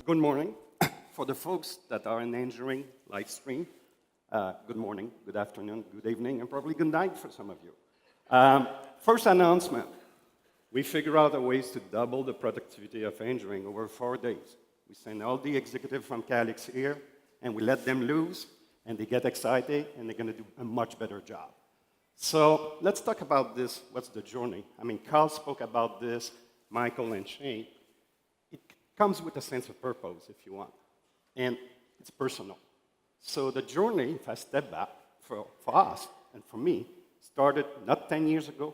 Good morning. For the folks that are in engineering live stream, good morning, good afternoon, good evening, and probably good night for some of you. First announcement. We figure out a ways to double the productivity of engineering over 4 days. We send all the executives from Calix here, and we let them loose, and they get excited, and they're going to do a much better job. So let's talk about this. What's the journey? I mean, Carl spoke about this, Michael and Shane. It comes with a sense of purpose, if you want, and it's personal. So the journey, if I step back, for us and for me, started not 10 years ago,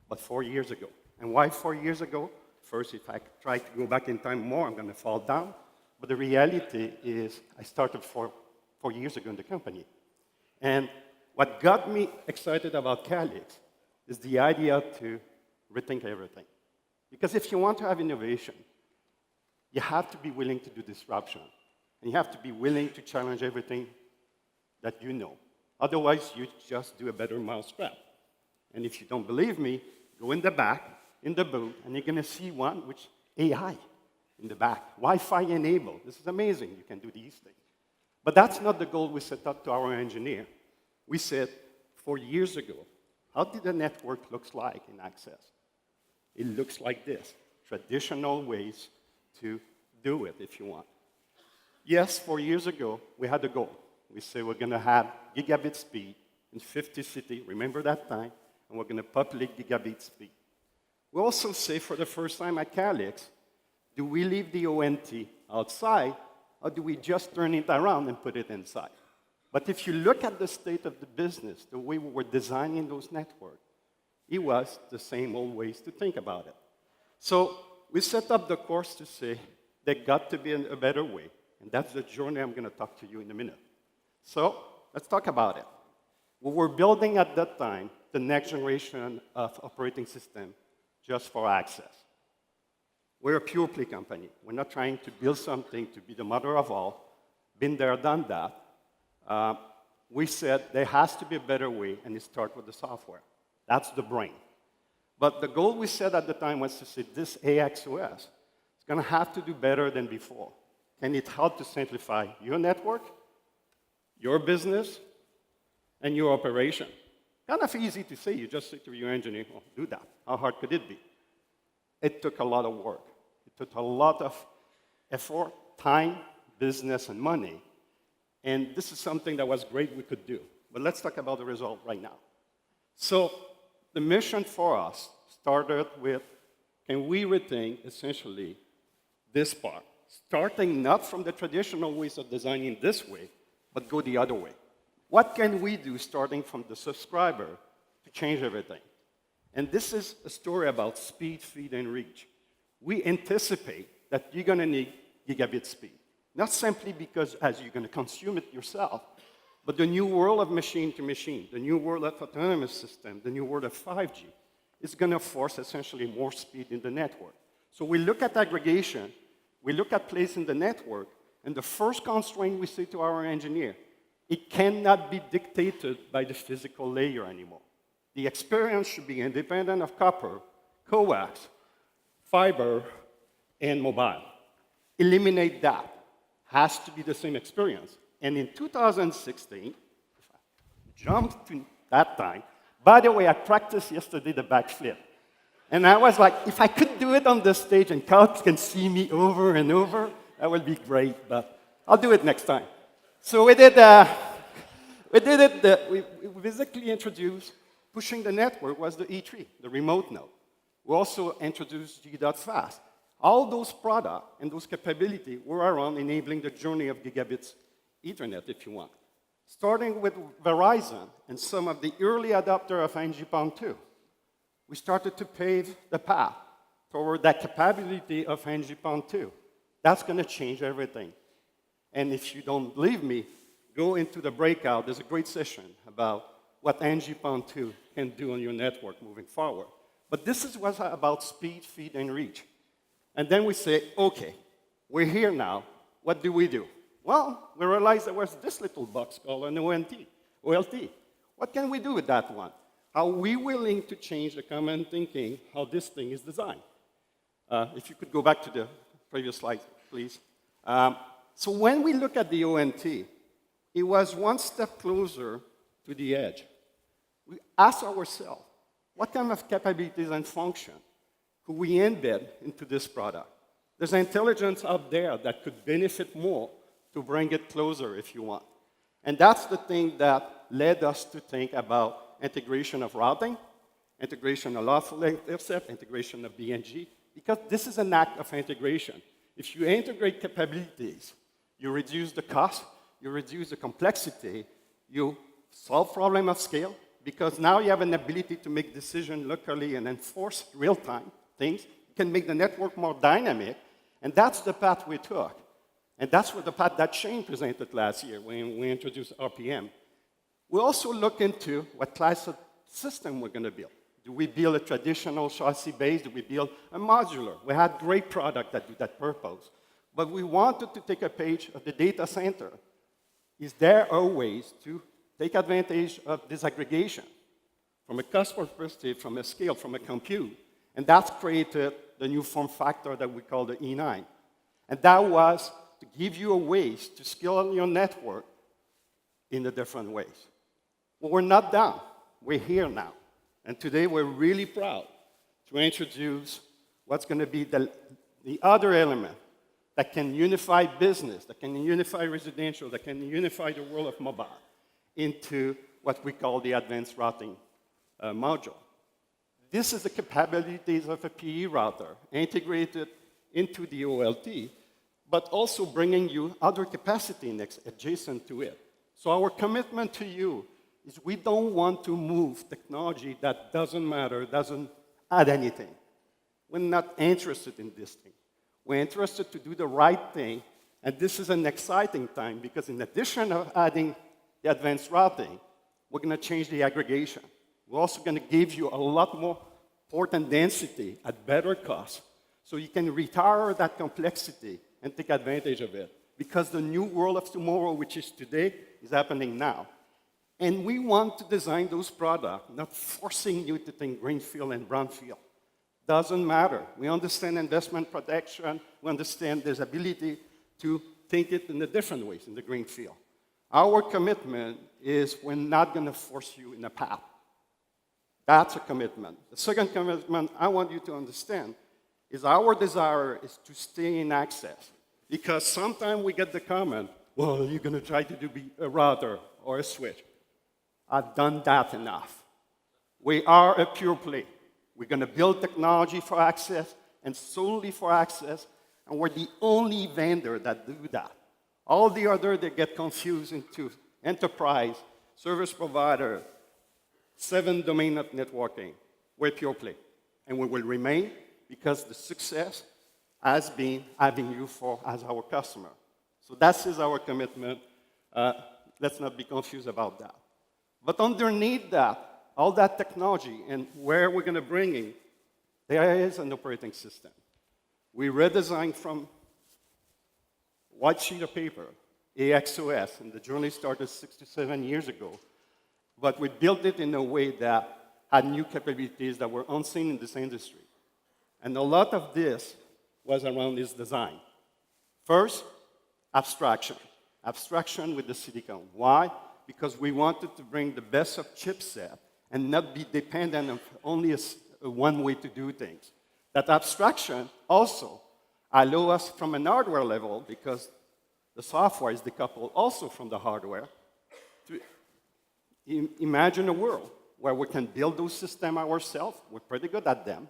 but 4 years ago. And why 4 years ago? First, if I try to go back in time more, I'm going to fall down. But the reality is I started 4 years ago in the company. And what got me excited about Calix is the idea to rethink everything. Because if you want to have innovation, you have to be willing to do disruption. And you have to be willing to challenge everything that you know. Otherwise, you just do a better mousetrap. And if you don't believe me, go in the back, in the booth, and you're going to see one which AI in the back. Wi-Fi enabled. This is amazing. You can do these things. But that's not the goal we set up to our engineer. We said 4 years ago, how did the network look like in Access? It looks like this. Traditional ways to do it, if you want. Yes, 4 years ago, we had a goal. We said we're going to have gigabit speed in 50 cities. Remember that time? And we're going to populate gigabit speed. We also say for the first time at Calix, do we leave the ONT outside, or do we just turn it around and put it inside? But if you look at the state of the business, the way we were designing those networks, it was the same old ways to think about it. So we set up the course to say there got to be a better way. And that's the journey I'm going to talk to you in a minute. So let's talk about it. We were building at that time the next generation of operating system just for access. We're a pure play company. We're not trying to build something to be the mother of all. Been there, done that. We said there has to be a better way, and it starts with the software. That's the brain. But the goal we set at the time was to say this AXOS is going to have to do better than before. Can it help to simplify your network, your business, and your operation? Kind of easy to say. You just say to your engineer, oh, do that. How hard could it be? It took a lot of work. It took a lot of effort, time, business, and money. And this is something that was great we could do. But let's talk about the result right now. So the mission for us started with, can we rethink, essentially, this part? Starting not from the traditional ways of designing this way, but go the other way. What can we do starting from the subscriber to change everything? And this is a story about speed, feed, and reach. We anticipate that you're going to need gigabit speed. Not simply because as you're going to consume it yourself, but the new world of machine to machine, the new world of autonomous system, the new world of 5G is going to force essentially more speed in the network. So we look at aggregation, we look at place in the network, and the first constraint we say to our engineer, it cannot be dictated by the physical layer anymore. The experience should be independent of copper, coax, fiber, and mobile. Eliminate that. Has to be the same experience. And in 2016, if I jump to that time, by the way, I practiced yesterday the backflip. And I was like, if I could do it on the stage and Carl can see me over and over, that would be great, but I'll do it next time. So we basically introduced, pushing the network was the E3, the remote node. We also introduced G.fast. All those products and those capabilities were around enabling the journey of gigabits Ethernet, if you want. Starting with Verizon and some of the early adopters of NG-PON2, we started to pave the path toward that capability of NG-PON2. That's going to change everything. And if you don't believe me, go into the breakout. There's a great session about what NG-PON2 can do on your network moving forward. But this is what's about speed, feed, and reach. And then we say, OK, we're here now. What do we do? Well, we realized there was this little box called an OLT. What can we do with that one? Are we willing to change the common thinking how this thing is designed? If you could go back to the previous slide, please. So when we look at the ONT, it was one step closer to the edge. We asked ourselves, what kind of capabilities and function could we embed into this product? There's intelligence out there that could benefit more to bring it closer if you want. And that's the thing that led us to think about integration of routing, integration of lawful intercept, integration of BNG, because this is an act of integration. If you integrate capabilities, you reduce the cost, you reduce the complexity, you solve problem of scale, because now you have an ability to make decisions locally and enforce real-time things. You can make the network more dynamic, and that's the path we took. And that's what the path that Shane presented last year when we introduced RPM. We also look into what class of system we're going to build. Do we build a traditional chassis-based? Do we build a modular? We had great product that do that purpose. But we wanted to take a page of the data center. Is there a ways to take advantage of disaggregation from a cost perspective, from a scale, from a compute? And that's created the new form factor that we call the E9. And that was to give you a ways to scale your network in the different ways. But we're not done. We're here now. And today we're really proud to introduce what's going to be the other element that can unify business, that can unify residential, that can unify the world of mobile into what we call the advanced routing module. This is the capabilities of a PE router integrated into the OLT, but also bringing you other capacity next adjacent to it. So our commitment to you is we don't want to move technology that doesn't matter, doesn't add anything. We're not interested in this thing. We're interested to do the right thing, and this is an exciting time because in addition of adding the advanced routing, we're going to change the aggregation. We're also going to give you a lot more port and density at better cost, so you can retire that complexity and take advantage of it. Because the new world of tomorrow, which is today, is happening now. And we want to design those products, not forcing you to think greenfield and brownfield. Doesn't matter. We understand investment protection. We understand there's ability to think it in the different ways in the greenfield. Our commitment is we're not going to force you in a path. That's a commitment. The second commitment I want you to understand is our desire is to stay in access. Because sometimes we get the comment, well, you're going to try to do a router or a switch. I've done that enough. We are a pure play. We're going to build technology for access and solely for access, and we're the only vendor that do that. All the other, they get confused into enterprise, service provider, 7 domain of networking. We're pure play. And we will remain because the success has been having you as our customer. So that is our commitment. Let's not be confused about that. But underneath that, all that technology and where we're going to bring in, there is an operating system. We redesigned from white sheet of paper, AXOS, and the journey started 6 to 7 years ago. But we built it in a way that had new capabilities that were unseen in this industry. And a lot of this was around this design. First, abstraction. Abstraction with the silicon. Why? Because we wanted to bring the best of chipset and not be dependent on only one way to do things. That abstraction also allows us from an hardware level, because the software is decoupled also from the hardware, to imagine a world where we can build those systems ourselves, we're pretty good at them,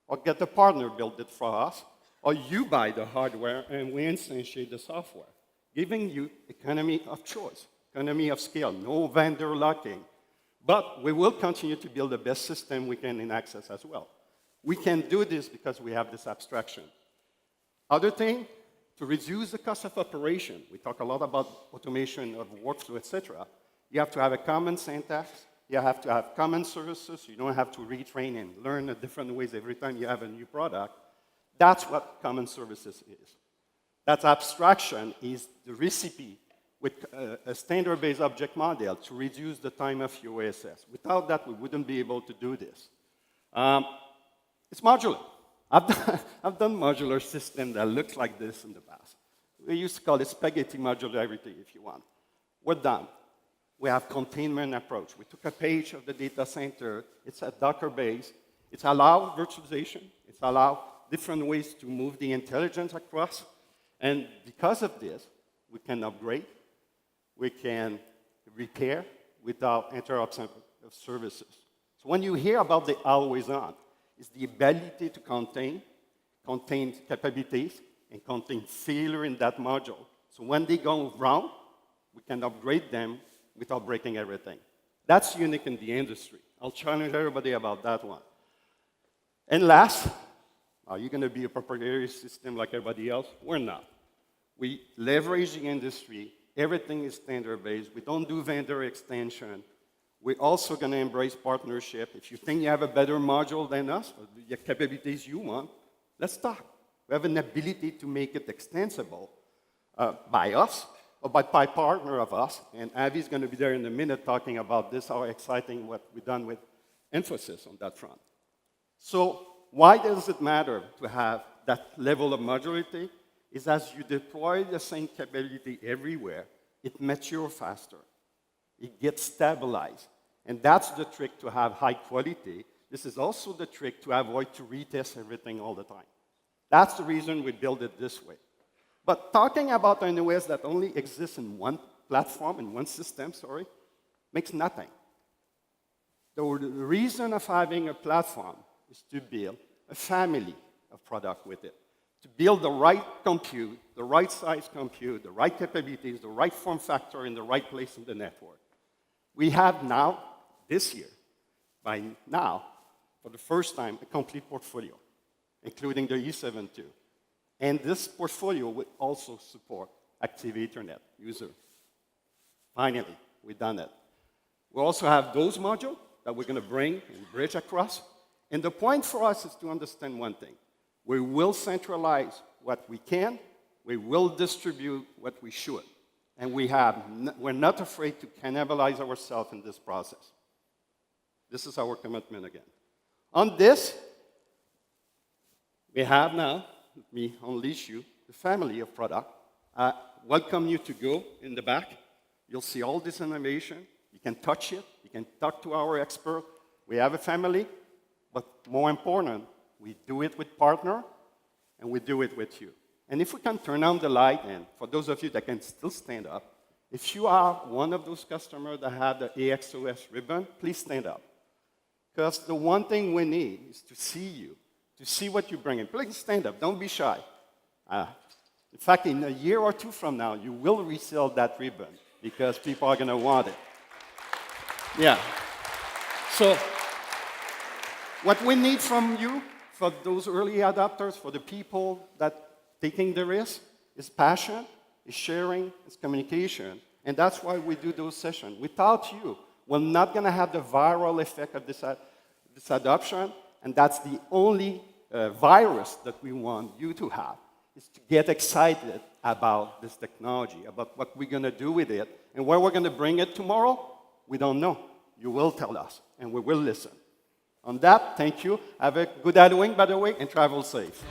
or get a partner build it for us, or you buy the hardware and we instantiate the software, giving you economy of choice, economy of scale, no vendor locking. But we will continue to build the best system we can in access as well. We can do this because we have this abstraction. Other thing, to reduce the cost of operation, we talk a lot about automation of workflow, etc. You have to have a common syntax. You have to have common services. You don't have to retrain and learn different ways every time you have a new product. That's what common services is. That abstraction is the recipe with a standard-based object model to reduce the time of your OSS. Without that, we wouldn't be able to do this. It's modular. I've done modular system that looks like this in the past. We used to call it spaghetti modularity, if you want. We're done. We have containment approach. We took a page of the data center. It's a Docker base. It's allowed virtualization. It's allowed different ways to move the intelligence across. And because of this, we can upgrade. We can repair without interrupts of services. So when you hear about the always on, it's the ability to contain capabilities, and contain failure in that module. So when they go wrong, we can upgrade them without breaking everything. That's unique in the industry. I'll challenge everybody about that one. And last, are you going to be a proprietary system like everybody else? We're not. We leverage the industry. Everything is standard-based. We don't do vendor extension. We're also going to embrace partnership. If you think you have a better module than us, or the capabilities you want, let's talk. We have an ability to make it extensible by us or by partner of us. And Avi's going to be there in a minute talking about this, how exciting what we've done with Infosys on that front. So why does it matter to have that level of modularity? Is as you deploy the same capability everywhere, it matures faster. It gets stabilized. And that's the trick to have high quality. This is also the trick to avoid to retest everything all the time. That's the reason we build it this way. But talking about an OS that only exists in one platform, in one system, makes nothing. The reason of having a platform is to build a family of product with it. To build the right compute, the right size compute, the right capabilities, the right form factor in the right place in the network. We have now, this year, by now, for the first time, a complete portfolio, including the E7.2. And this portfolio will also support Active Ethernet user. Finally, we've done it. We also have those modules that we're going to bring and bridge across. And the point for us is to understand one thing. We will centralize what we can. We will distribute what we should. And we're not afraid to cannibalize ourselves in this process. This is our commitment again. On this, we have now, let me unleash you, the family of product. Welcome you to go in the back. You'll see all this innovation. You can touch it. You can talk to our expert. We have a family, but more important, we do it with partner, and we do it with you. And if we can turn on the light, and for those of you that can still stand up, if you are one of those customers that have the AXOS ribbon, please stand up. Because the one thing we need is to see you, to see what you bring in. Please stand up. Don't be shy. In fact, in a year or two from now, you will resell that ribbon because people are going to want it. Yeah. So what we need from you, for those early adopters, for the people that taking the risk, is passion, is sharing, is communication. And that's why we do those sessions. Without you, we're not going to have the viral effect of this adoption. And that's the only virus that we want you to have, is to get excited about this technology, about what we're going to do with it. And where we're going to bring it tomorrow, we don't know. You will tell us, and we will listen. On that, thank you. Have a good Halloween, by the way, and travel safe.